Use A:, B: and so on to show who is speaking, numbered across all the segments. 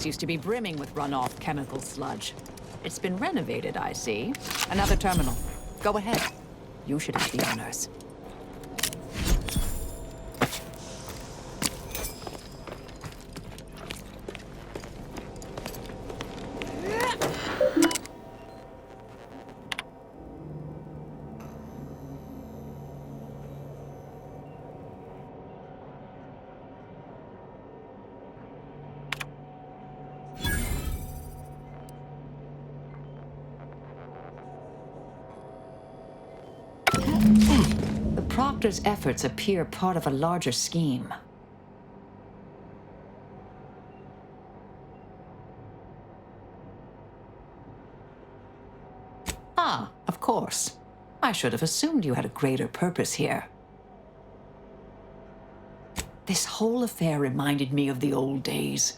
A: place used to be brimming with runoff chemical sludge. It's been renovated, I see. Another terminal. Go ahead. You should have the honors. The Proctor's efforts appear part of a larger scheme. Ah, of course. I should have assumed you had a greater purpose here. This whole affair reminded me of the old days.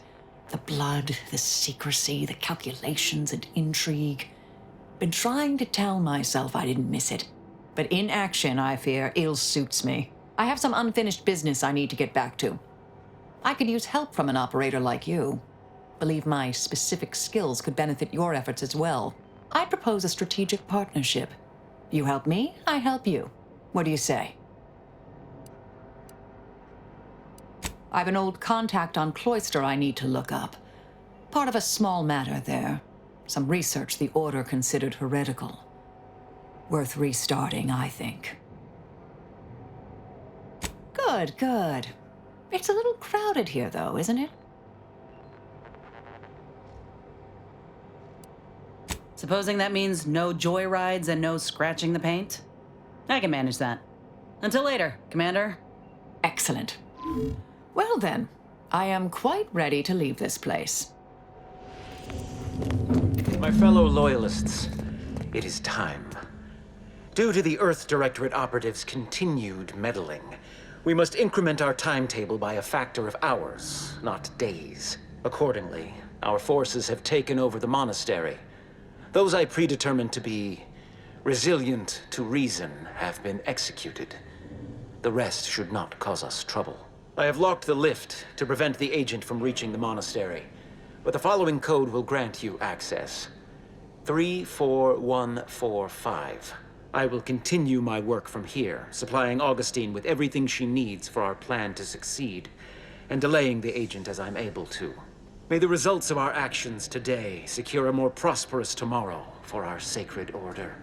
A: The blood, the secrecy, the calculations and intrigue. Been trying to tell myself I didn't miss it. But in action, I fear, ill suits me. I have some unfinished business I need to get back to. I could use help from an operator like you. Believe my specific skills could benefit your efforts as well. I propose a strategic partnership. You help me, I help you. What do you say? I have an old contact on Cloister I need to look up. Part of a small matter there. Some research the Order considered heretical. Worth restarting, I think. Good, good. It's a little crowded here, though, isn't it?
B: Supposing that means no joyrides and no scratching the paint? I can manage that. Until later, Commander.
A: Excellent. Well then, I am quite ready to leave this place.
C: My fellow Loyalists, it is time. Due to the Earth Directorate operatives' continued meddling, we must increment our timetable by a factor of hours, not days. Accordingly, our forces have taken over the monastery. Those I predetermined to be resilient to reason have been executed. The rest should not cause us trouble. I have locked the lift to prevent the agent from reaching the monastery, but the following code will grant you access. 34145. I will continue my work from here, supplying Augustine with everything she needs for our plan to succeed, and delaying the agent as I'm able to. May the results of our actions today secure a more prosperous tomorrow for our sacred order.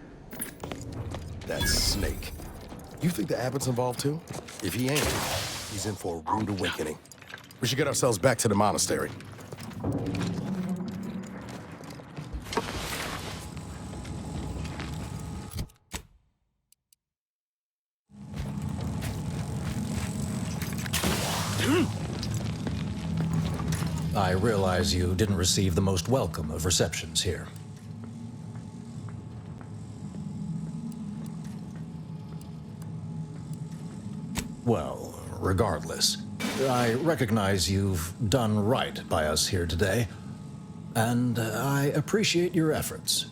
D: That Snake. You think the Abbot's involved too? If he ain't, he's in for a rude awakening. We should get ourselves back to the monastery.
E: I realize you didn't receive the most welcome of receptions here. Well, regardless, I recognize you've done right by us here today, and I appreciate your efforts.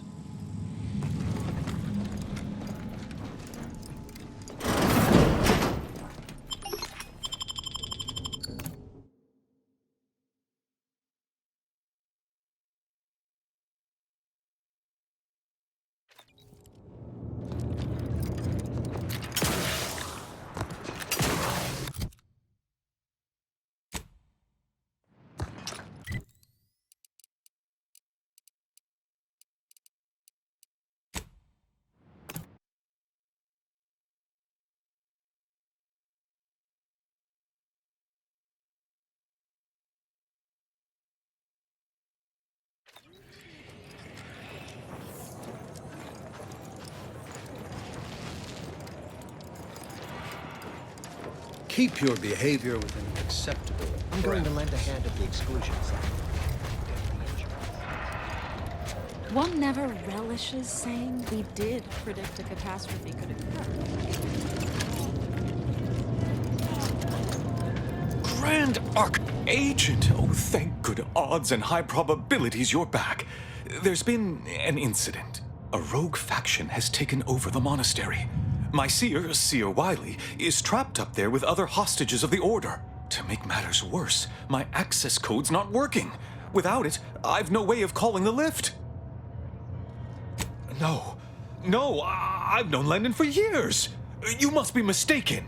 F: Keep your behavior within acceptable.
G: I'm going to lend a hand at the exclusion zone.
H: One never relishes saying we did predict a catastrophe could occur.
I: Grand Archagent! Oh, thank good odds and high probabilities you're back. There's been an incident. A rogue faction has taken over the monastery. My seer, Seer Wiley, is trapped up there with other hostages of the Order. To make matters worse, my access code's not working. Without it, I've no way of calling the lift. No, I've known Landon for years. You must be mistaken.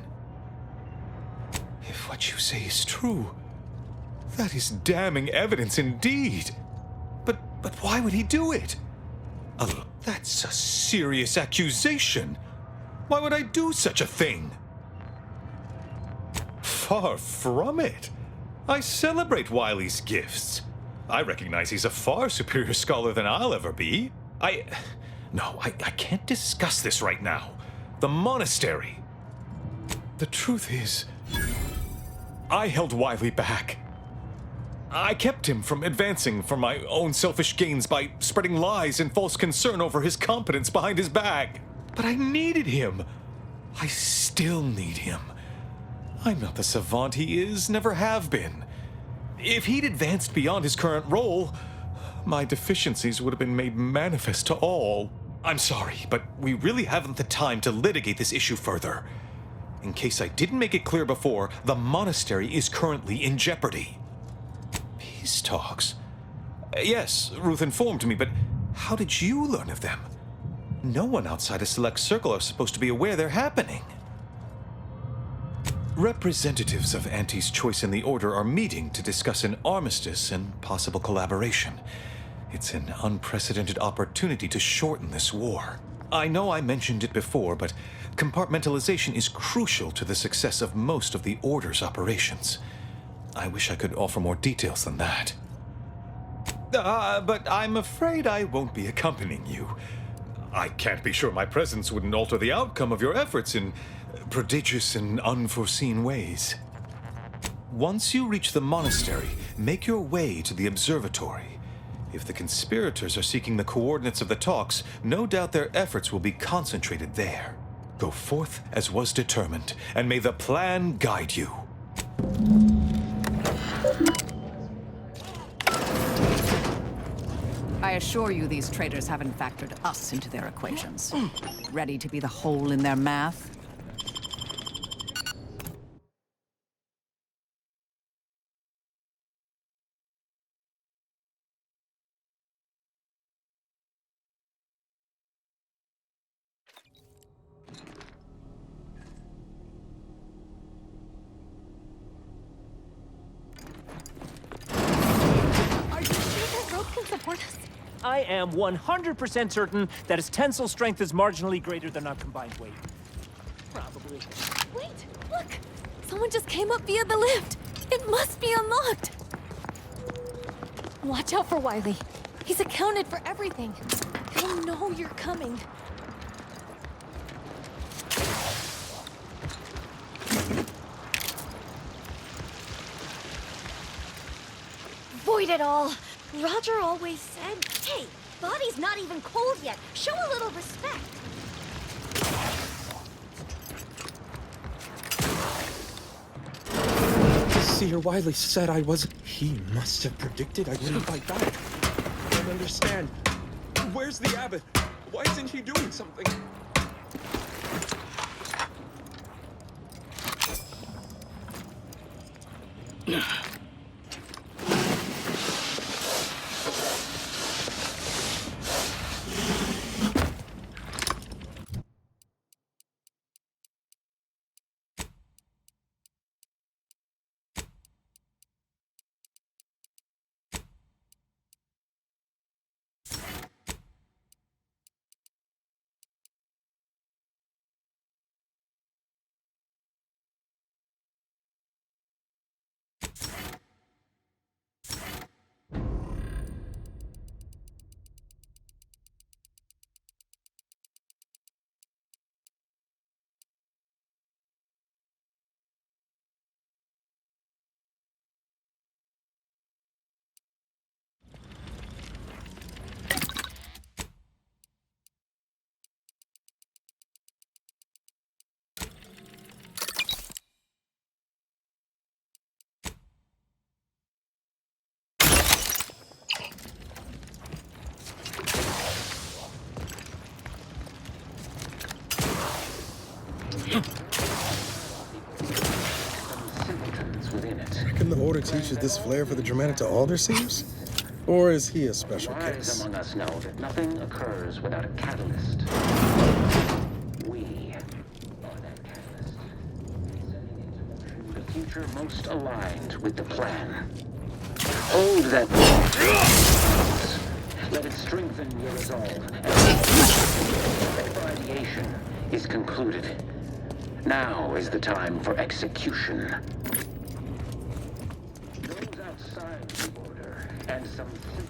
I: If what you say is true, that is damning evidence indeed. But why would he do it? That's a serious accusation. Why would I do such a thing? Far from it. I celebrate Wiley's gifts. I recognize he's a far superior scholar than I'll ever be. I can't discuss this right now. The monastery. The truth is, I held Wiley back. I kept him from advancing for my own selfish gains by spreading lies and false concern over his competence behind his back. But I needed him. I still need him. I'm not the savant he is, never have been. If he'd advanced beyond his current role, my deficiencies would have been made manifest to all. I'm sorry, but we really haven't the time to litigate this issue further. In case I didn't make it clear before, the monastery is currently in jeopardy. Peace talks? Yes, Ruth informed me, but how did you learn of them? No one outside a select circle are supposed to be aware they're happening. Representatives of Auntie's Choice in the Order are meeting to discuss an armistice and possible collaboration. It's an unprecedented opportunity to shorten this war. I know I mentioned it before, but compartmentalization is crucial to the success of most of the Order's operations. I wish I could offer more details than that. But I'm afraid I won't be accompanying you. I can't be sure my presence wouldn't alter the outcome of your efforts in prodigious and unforeseen ways. Once you reach the monastery, make your way to the observatory. If the conspirators are seeking the coordinates of the talks, no doubt their efforts will be concentrated there. Go forth as was determined, and may the plan guide you.
J: I assure you these traitors haven't factored us into their equations. Ready to be the hole in their math?
G: I am 100% certain that his tensile strength is marginally greater than our combined weight. Probably.
H: Wait, look! Someone just came up via the lift. It must be unlocked. Watch out for Wiley. He's accounted for everything. He'll know you're coming. Void it all. Roger always said, hey, body's not even cold yet. Show a little respect.
F: Seer Wiley said I was... He must have predicted I wouldn't fight back. I don't understand. Where's the abbot? Why isn't he doing something?
D: Reckon the Order teaches this flair for the Germanic to all their seers? Or is he a special
C: Wise
D: case?
C: among us know that nothing occurs without a catalyst. We are that catalyst. Setting into motion the future most aligned with the plan. Hold that thought. Let it strengthen your resolve. The ideation is concluded. Now is the time for execution. Those outside the order and some civil...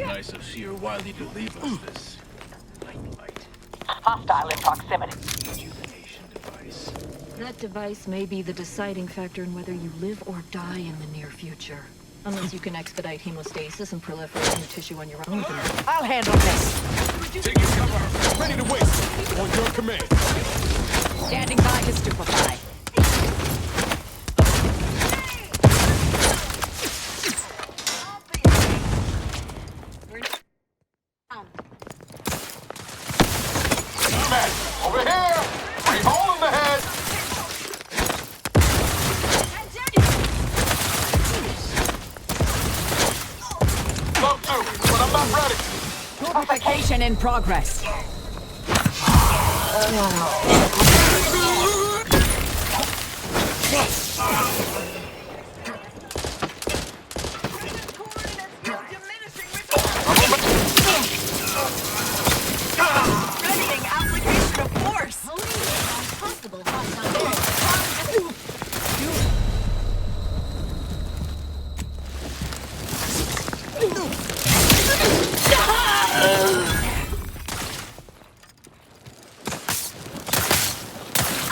K: Nice of Seer Wiley to leave us this light.
A: Hostile in proximity.
K: Rejuvenation device.
L: That device may be the deciding factor in whether you live or die in the near future. Unless you can expedite hemostasis and proliferate new tissue on your own.
A: I'll handle this.
D: Taking cover. Ready to waste. On your command.
J: Standing by to stupefy.
D: Over here! Free hole in the head! Love to, but I'm not ready.
J: Purification in progress.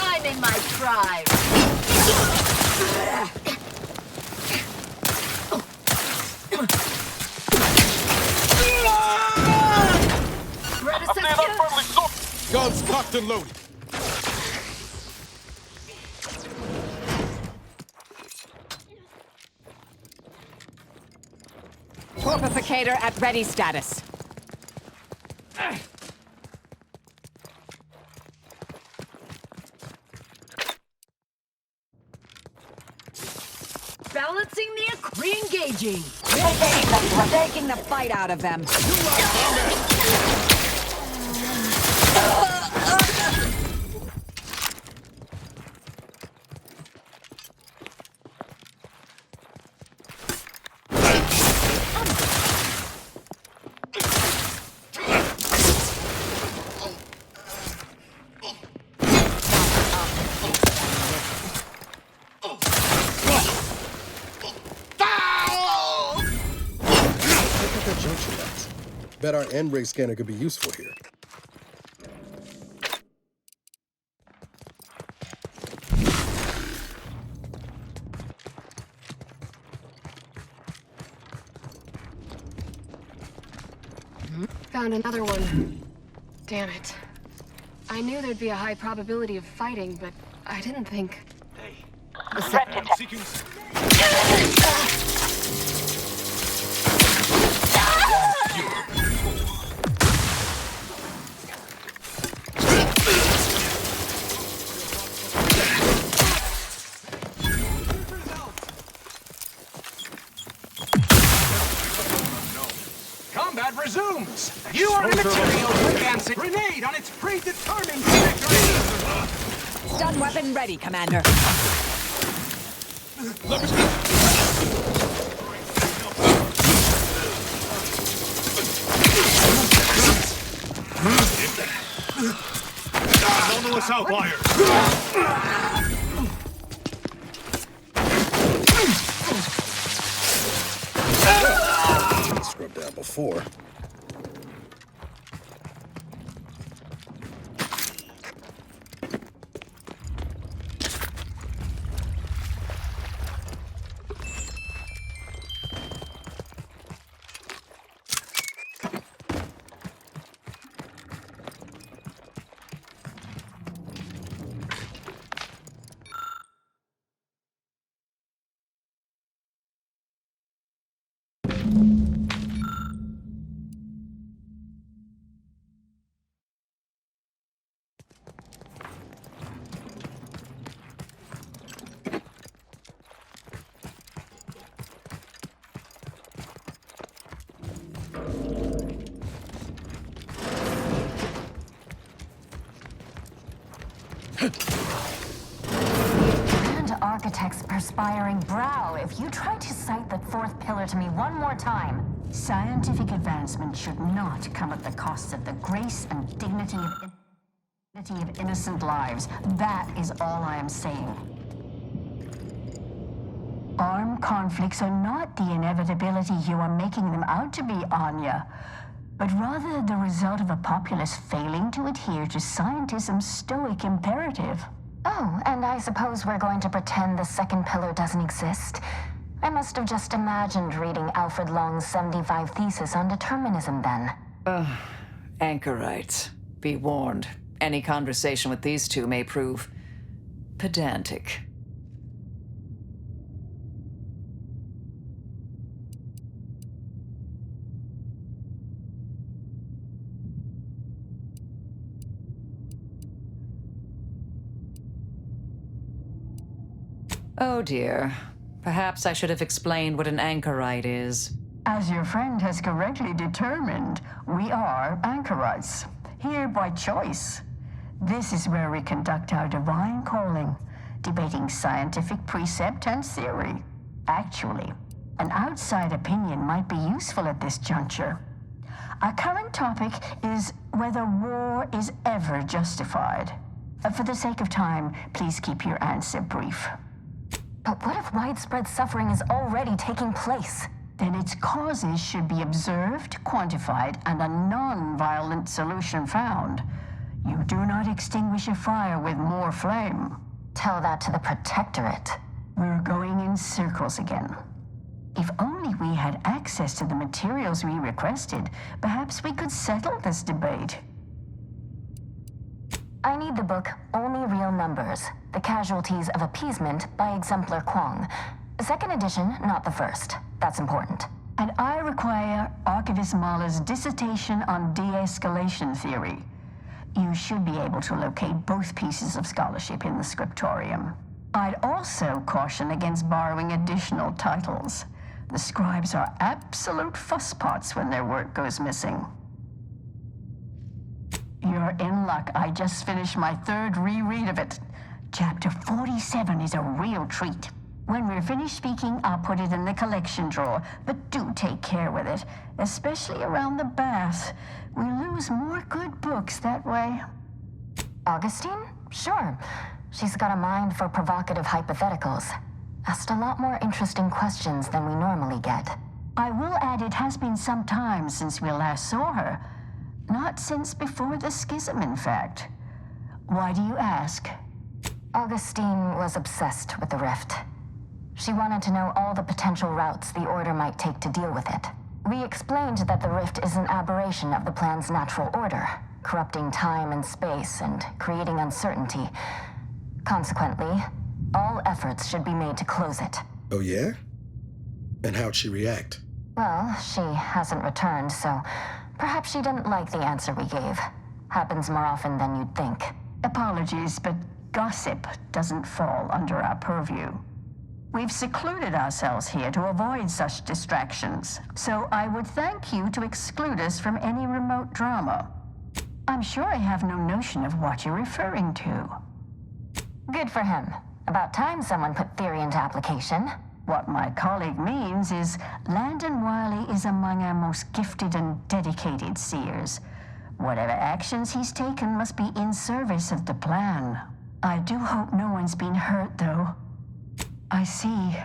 L: I'm in my prime.
D: Guns cocked and loaded.
J: Torpificator at ready status.
L: Balancing the re-engaging.
J: We're taking the fight out of them.
D: Junction lights. Bet our N-ray scanner could be useful here.
M: Found another one. Damn it. I knew there'd be a high probability of fighting, but I didn't think...
K: Hey.
I: Seeking...
K: Combat resumes! You are material for advancing. Grenade on its predetermined trajectory!
J: Stun weapon ready, Commander.
K: Anomalous outlier!
D: Scrubbed down before.
N: Grand Architect's perspiring brow, if you try to cite the fourth pillar to me one more time.
O: Scientific advancement should not come at the cost of the grace and dignity of innocent lives. That is all I am saying. Armed conflicts are not the inevitability you are making them out to be, Anya, but rather the result of a populace failing to adhere to scientism's stoic imperative.
N: Oh, and I suppose we're going to pretend the second pillar doesn't exist? I must have just imagined reading Alfred Long's 75 thesis on determinism then.
J: Anchorites. Be warned. Any conversation with these two may prove pedantic. Oh dear. Perhaps I should have explained what an anchorite is.
O: As your friend has correctly determined, we are anchorites, here by choice. This is where we conduct our divine calling, debating scientific precept and theory. Actually, an outside opinion might be useful at this juncture. Our current topic is whether war is ever justified. For the sake of time, please keep your answer brief.
N: But what if widespread suffering is already taking place?
O: Then its causes should be observed, quantified, and a non-violent solution found. You do not extinguish a fire with more flame.
N: Tell that to the Protectorate.
O: We're going in circles again. If only we had access to the materials we requested, perhaps we could settle this debate.
N: I need the book Only Real Numbers, The Casualties of Appeasement by Exemplar Kwong. Second edition, not the first. That's important.
O: And I require Archivist Mahler's dissertation on de-escalation theory. You should be able to locate both pieces of scholarship in the scriptorium. I'd also caution against borrowing additional titles. The scribes are absolute fusspots when their work goes missing. You're in luck. I just finished my third reread of it. Chapter 47 is a real treat. When we're finished speaking, I'll put it in the collection drawer, but do take care with it, especially around the bath. We lose more good books that way.
N: Augustine? Sure. She's got a mind for provocative hypotheticals. Asked a lot more interesting questions than we normally get.
O: I will add it has been some time since we last saw her. Not since before the schism, in fact. Why do you ask?
N: Augustine was obsessed with the Rift. She wanted to know all the potential routes the Order might take to deal with it. We explained that the Rift is an aberration of the plan's natural order, corrupting time and space and creating uncertainty. Consequently, all efforts should be made to close it.
D: Oh, yeah? And how'd she react?
N: Well, she hasn't returned, so perhaps she didn't like the answer we gave. Happens more often than you'd think.
O: Apologies, but gossip doesn't fall under our purview. We've secluded ourselves here to avoid such distractions, so I would thank you to exclude us from any remote drama. I'm sure I have no notion of what you're referring to.
N: Good for him. About time someone put theory into application.
O: What my colleague means is Landon Wiley is among our most gifted and dedicated seers. Whatever actions he's taken must be in service of the plan. I do hope no one's been hurt, though. I see.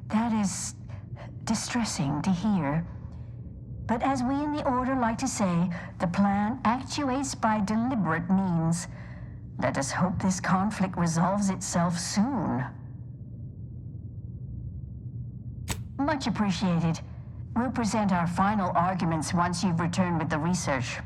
O: That is distressing to hear. But as we in the Order like to say, the plan actuates by deliberate means. Let us hope this conflict resolves itself soon. Much appreciated. We'll present our final arguments once you've returned with the research.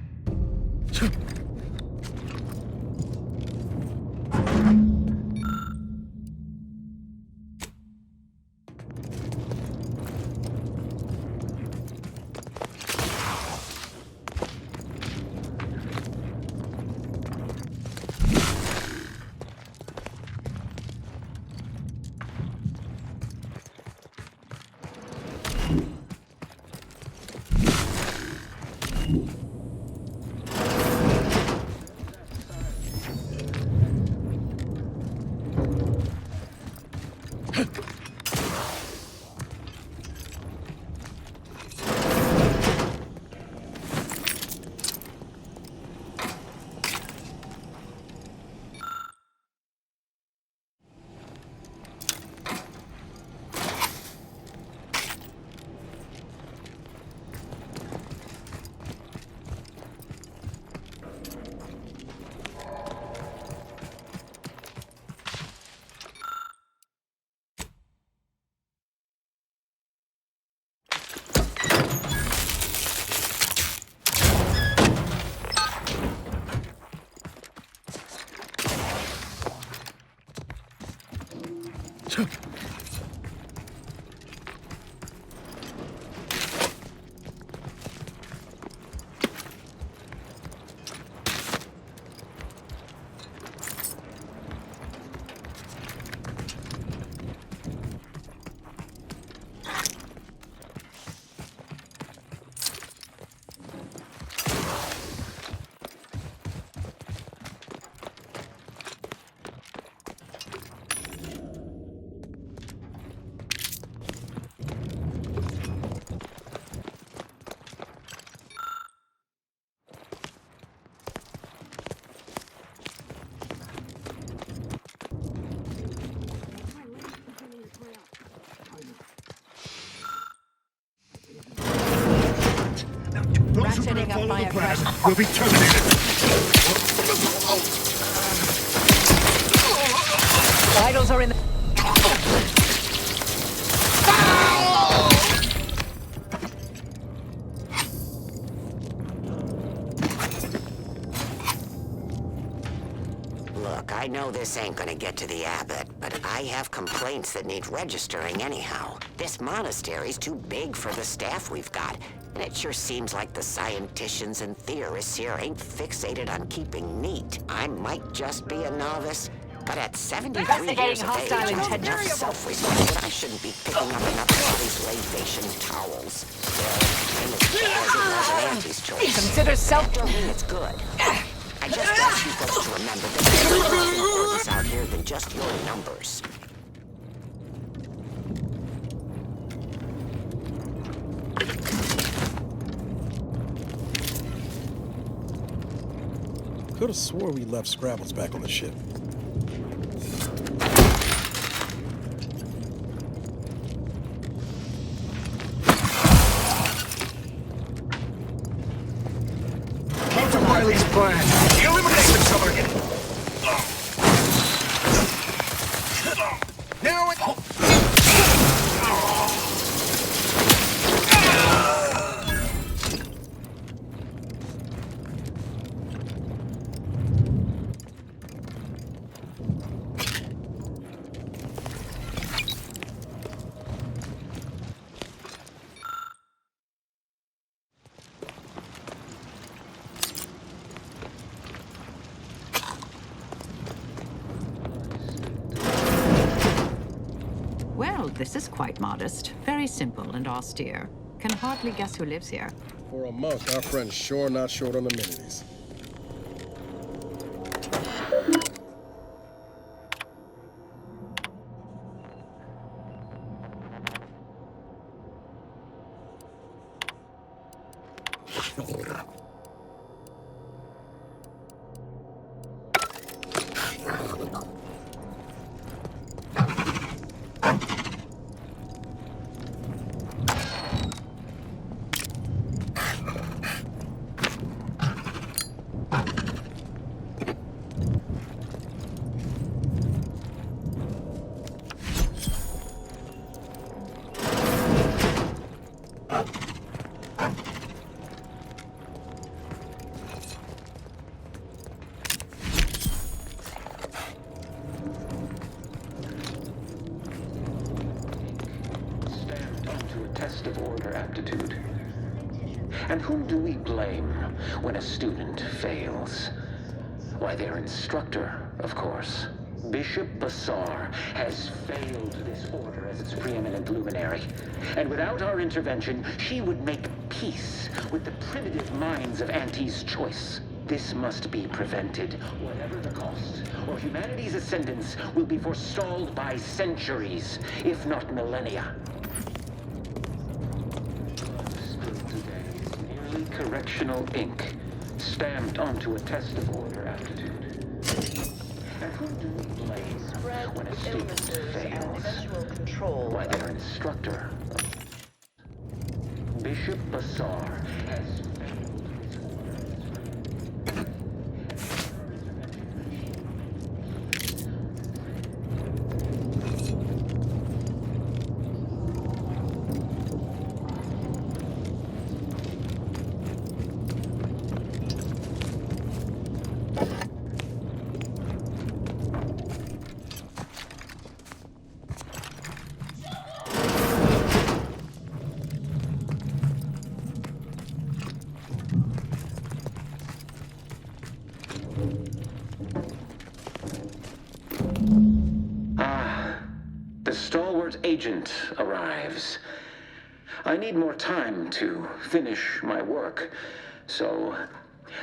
J: setting up my aggression.
D: Will be terminated.
J: Vitals are in the...
P: Look, I know this ain't gonna get to the abbot, but I have complaints that need registering anyhow. This monastery's too big for the staff we've got, and it sure seems like the scienticians and theorists here ain't fixated on keeping neat. I might just be a novice, but at 73 years of age, I have enough self-respect that I shouldn't be picking up enough of these libation towels. They're kind of as it was an auntie's choice.
J: Consider self...
P: That don't mean it's good. I just want you folks to remember that there's more importance out here than just your numbers.
D: Could have swore we left Scrabbles back on the ship.
K: Captain Wiley's plan. Eliminate the target. Now it...
J: Well, this is quite modest. Very simple and austere. Can hardly guess who lives here.
D: For a monk, our friend's sure not short on amenities.
C: Test of order aptitude. And whom do we blame when a student fails? Why, their instructor, of course. Bishop Basar has failed this order as its preeminent luminary. And without our intervention, she would make peace with the primitive minds of Auntie's choice. This must be prevented, whatever the cost, or humanity's ascendance will be forestalled by centuries, if not millennia. Correctional ink, stamped onto a test of order aptitude. And who do we blame when a student fails? Why, their instructor. Bishop Basar has failed his order. Agent arrives. I need more time to finish my work, so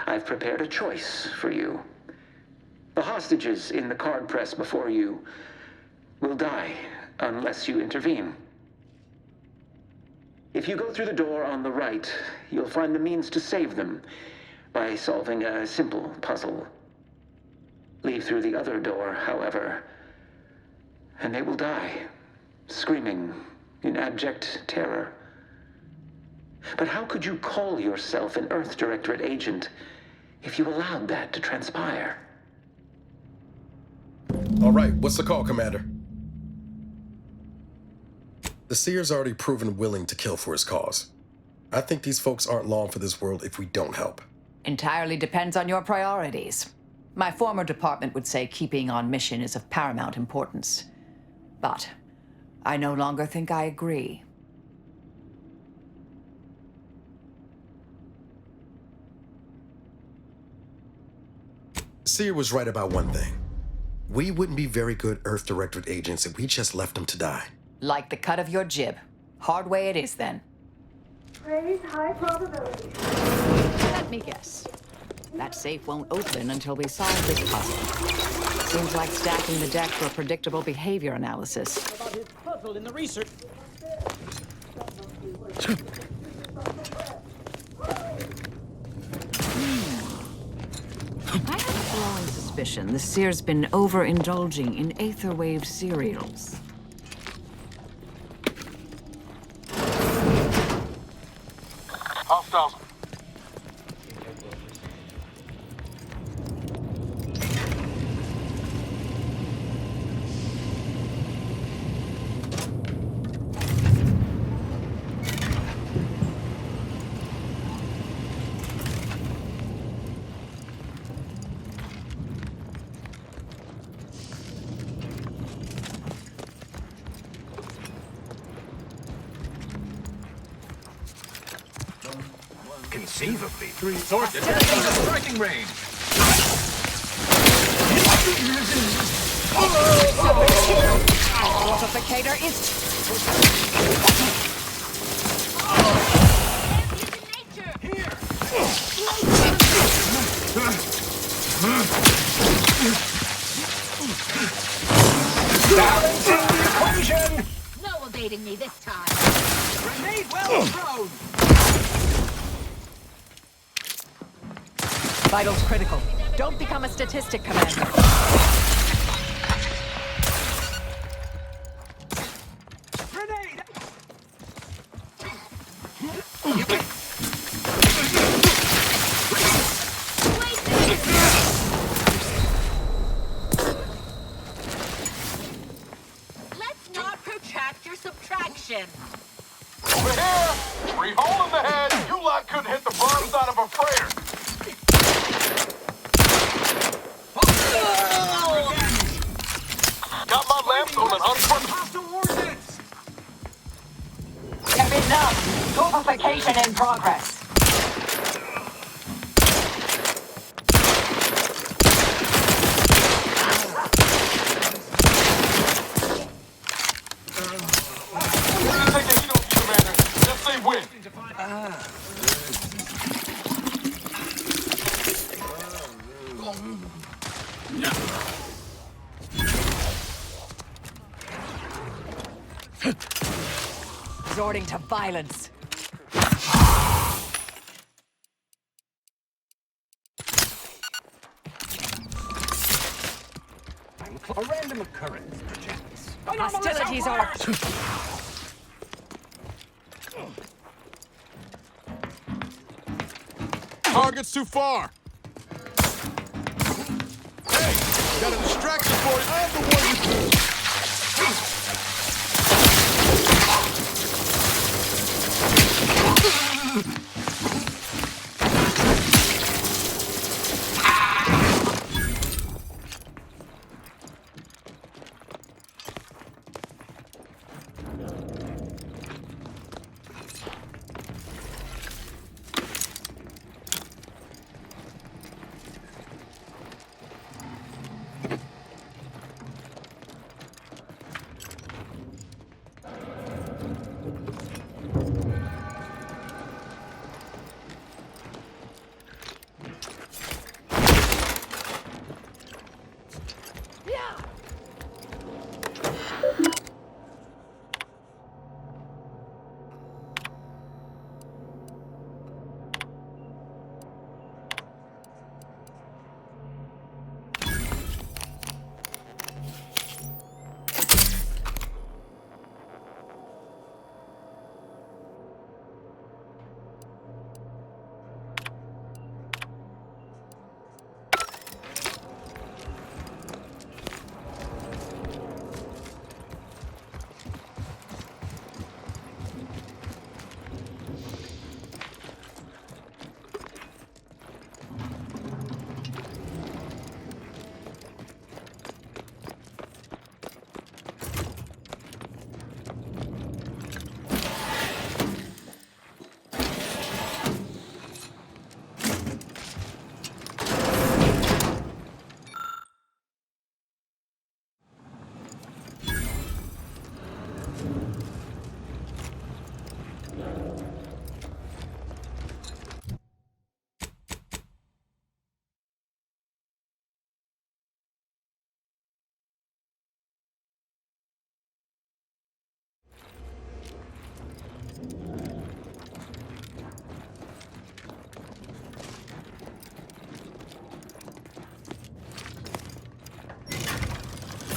C: I've prepared a choice for you. The hostages in the card press before you will die unless you intervene. If you go through the door on the right, you'll find the means to save them by solving a simple puzzle. Leave through the other door, however, and they will die, screaming in abject terror. But how could you call yourself an Earth Directorate agent if you allowed that to transpire?
D: All right, what's the call, Commander? The Seer's already proven willing to kill for his cause. I think these folks aren't long for this world if we don't help.
J: Entirely depends on your priorities. My former department would say keeping on mission is of paramount importance. But I no longer think I agree.
D: Seer was right about one thing. We wouldn't be very good Earth Directorate agents if we just left him to die.
J: Like the cut of your jib. Hard way it is, then.
H: Praise high probability.
J: Let me guess. That safe won't open until we solve this puzzle. Seems like stacking the deck for a predictable behavior analysis.
G: About his puzzle in the research.
J: I have a growing suspicion the Seer's been overindulging in Aetherwave cereals.
K: Hostiles. Conceivably, three sources in striking range.
J: Fortificator is...
K: Balancing the equation!
H: No evading me this time.
K: Grenade well thrown!
J: Vitals critical. Don't become a statistic, Commander.
K: Grenade!
H: Let's not protract your subtraction.
K: Over here! Free hole in the head! You lot couldn't hit the bronze out of a freighter! Got my left on an hostile ordnance!
J: Enough! Fortification in progress.
K: We're gonna take a heat off you, Commander. Just say when.
J: Resorting to violence.
K: A random occurrence, perchance.
J: Hostilities are...
Q: Target's too far. Hey, got a distraction for you. I'm the one you...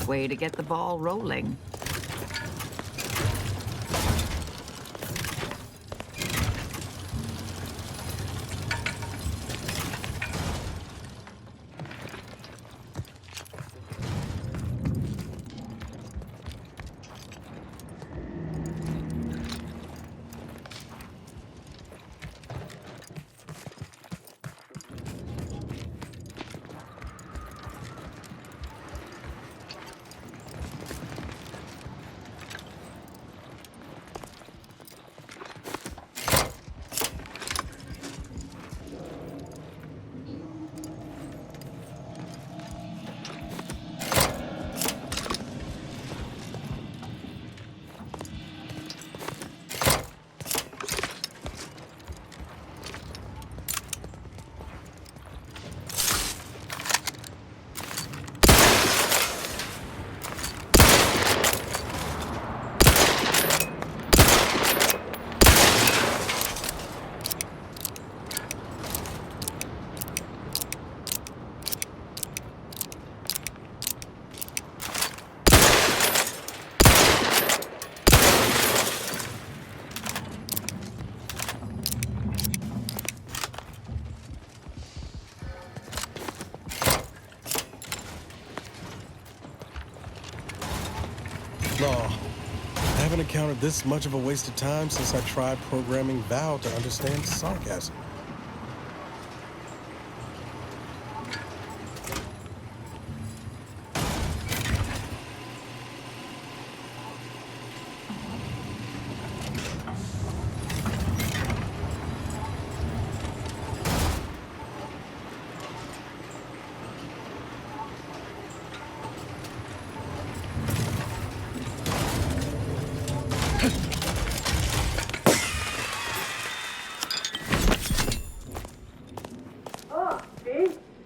A: way to get the ball rolling.
D: No, I haven't encountered this much of a waste of time since I tried programming Val to understand sarcasm.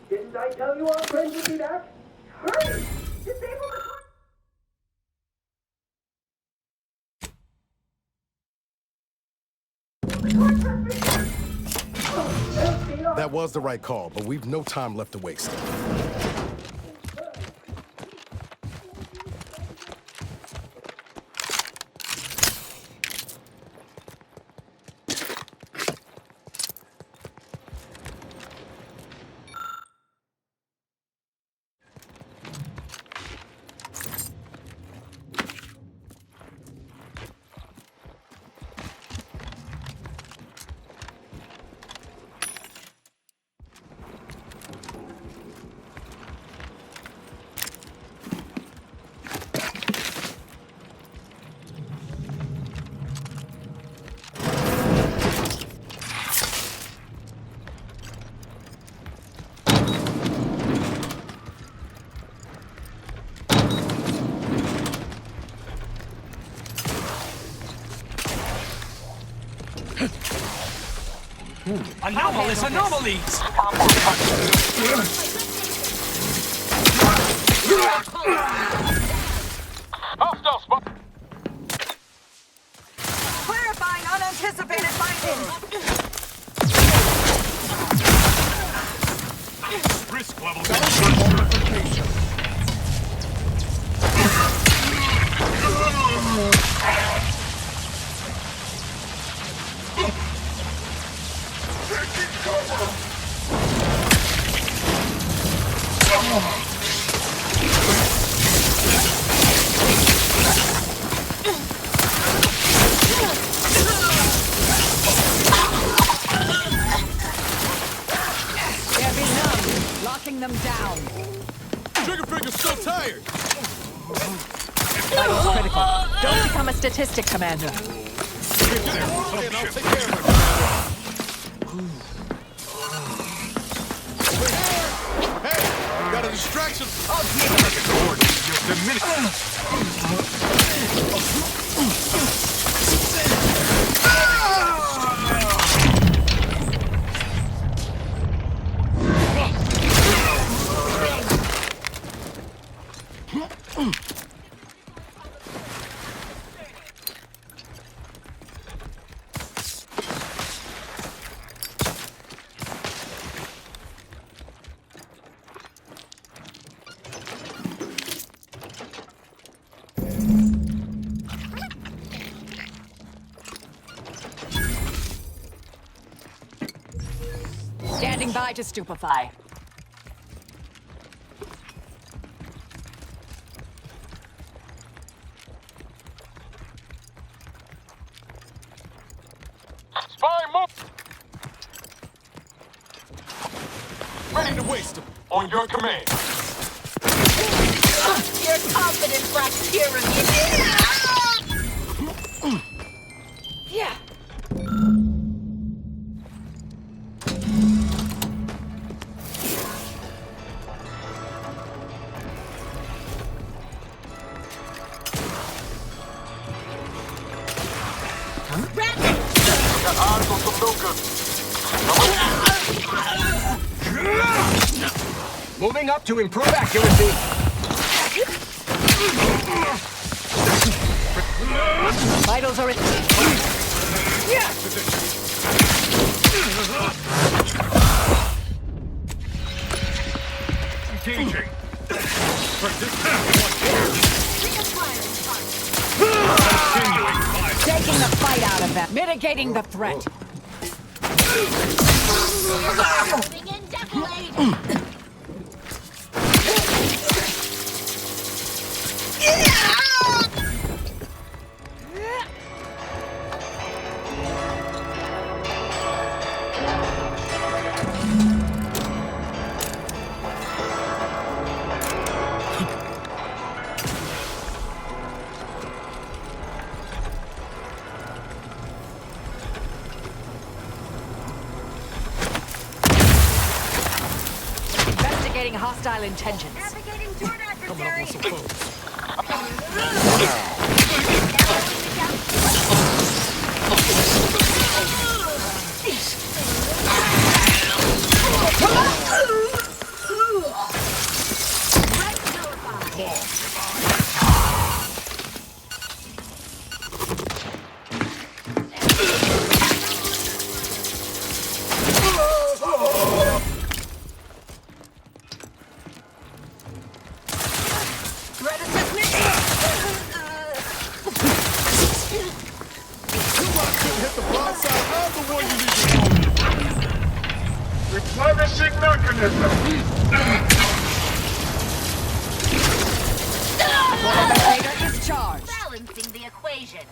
K: Didn't I tell you our friend would be back? Hurry! Disable the...
D: That was the right call, but we've no time left to waste.
K: Anomalous anomalies! Hostile spot!
J: Clarifying unanticipated findings!
K: Risk level modification.
J: They're benumbed, locking them down.
Q: Trigger finger's still tired.
J: Vitals critical. Don't become a statistic, Commander.
Q: And I'll take care of it. Hey, got a distraction.
K: I'll give you the coordinates in just a minute.
J: Standing by to stupefy.
Q: Spy move! Ready to waste them. On your command.
H: Your confidence lacks pyramid.
J: Yeah.
Q: Got eyes on some no-good.
K: Moving up to improve accuracy.
J: Vitals are in.
Q: Engaging.
J: Taking the fight out of them. Mitigating the threat. Investigating hostile intentions.
H: Navigating toward adversary.
Q: Hit the broadside. I'm the one you need to focus. Replenishing mechanism.
J: Elevator is charged.
H: Balancing the equation.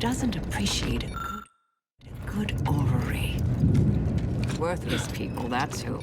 A: Doesn't appreciate a good orrery.
J: Worthless people, that's who.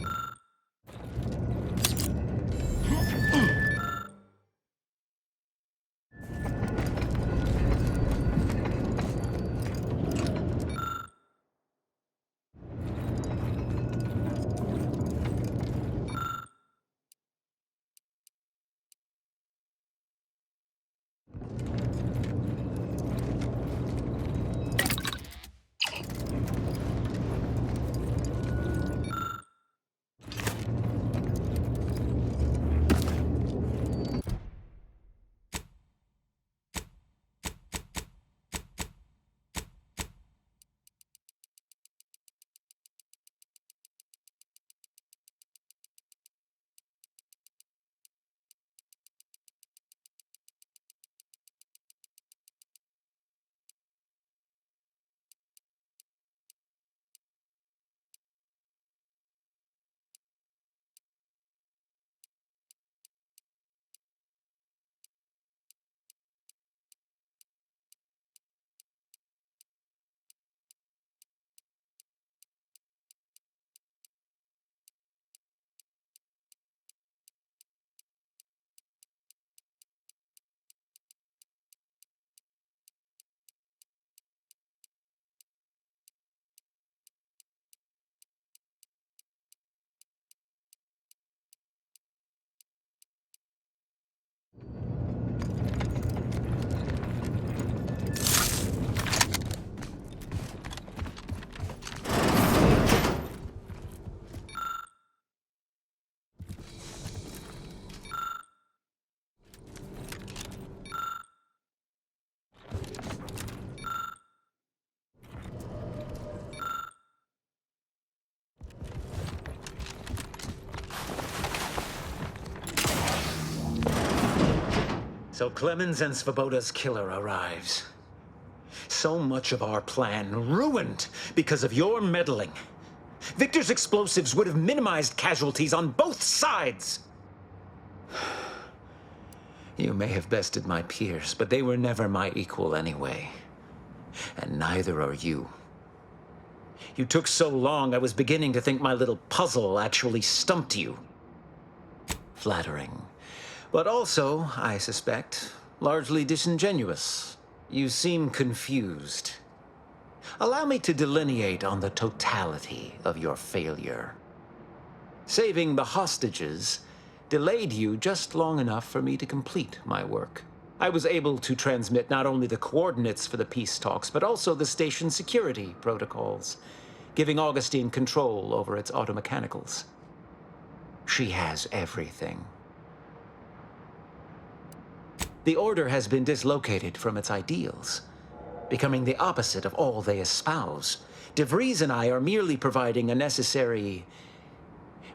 C: So Clemens and Svoboda's killer arrives. So much of our plan ruined because of your meddling. Victor's explosives would have minimized casualties on both sides. You may have bested my peers, but they were never my equal anyway. And neither are you. You took so long, I was beginning to think my little puzzle actually stumped you. Flattering. But also, I suspect, largely disingenuous. You seem confused. Allow me to delineate on the totality of your failure. Saving the hostages delayed you just long enough for me to complete my work. I was able to transmit not only the coordinates for the peace talks, but also the station's security protocols, giving Augustine control over its automechanicals. She has everything. The Order has been dislocated from its ideals, becoming the opposite of all they espouse. DeVries and I are merely providing a necessary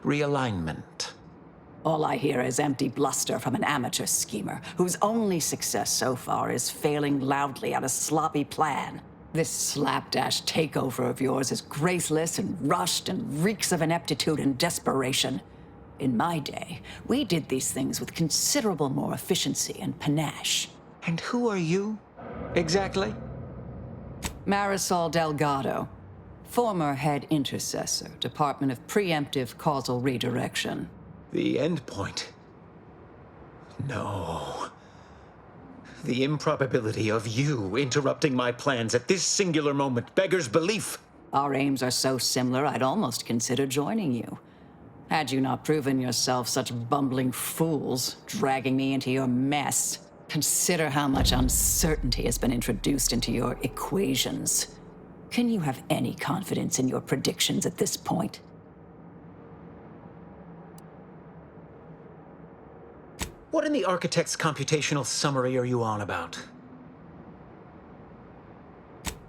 C: realignment.
A: All I hear is empty bluster from an amateur schemer whose only success so far is failing loudly at a sloppy plan. This slapdash takeover of yours is graceless and rushed and reeks of ineptitude and desperation. In my day, we did these things with considerable more efficiency and panache.
C: And who are you, exactly?
A: Marisol Delgado, former head intercessor, Department of Preemptive Causal Redirection.
C: The end point? No. The improbability of you interrupting my plans at this singular moment beggars belief.
A: Our aims are so similar, I'd almost consider joining you. Had you not proven yourself such bumbling fools, dragging me into your mess. Consider how much uncertainty has been introduced into your equations. Can you have any confidence in your predictions at this point?
C: What in the Architect's computational summary are you on about?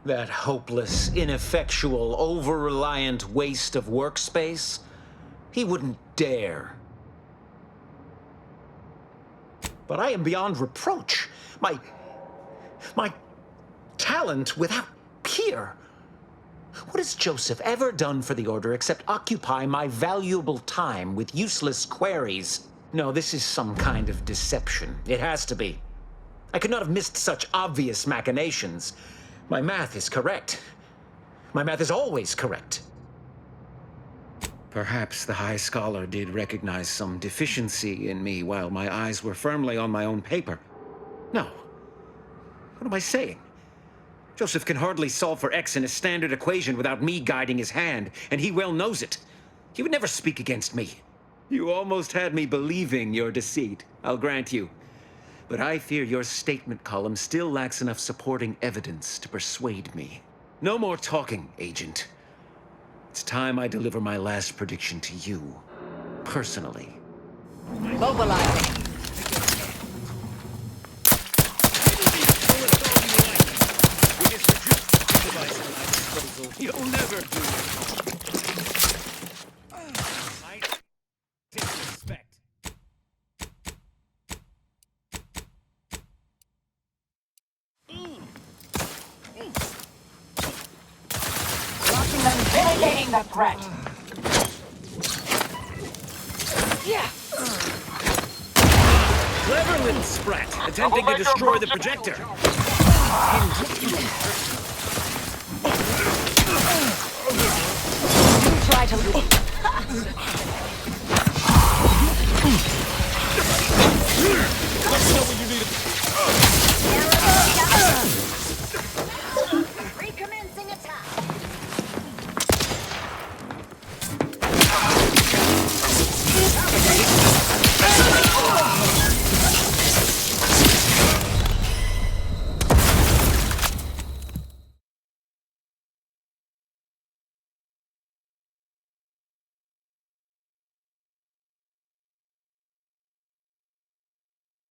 C: That hopeless, ineffectual, over-reliant waste of workspace? He wouldn't dare. But I am beyond reproach. My talent without peer. What has Joseph ever done for the Order except occupy my valuable time with useless queries? No, this is some kind of deception. It has to be. I could not have missed such obvious machinations. My math is correct. My math is always correct. Perhaps the High Scholar did recognize some deficiency in me while my eyes were firmly on my own paper. No. What am I saying? Joseph can hardly solve for X in a standard equation without me guiding his hand, and he well knows it. He would never speak against me. You almost had me believing your deceit, I'll grant you. But I fear your statement column still lacks enough supporting evidence to persuade me. No more talking, Agent. It's time I deliver my last prediction to you, personally.
A: Mobilizing.
C: You'll never do it.
A: Mitigating the threat. Yeah.
C: Clever little sprat, attempting to destroy the projector.
A: You try to leave.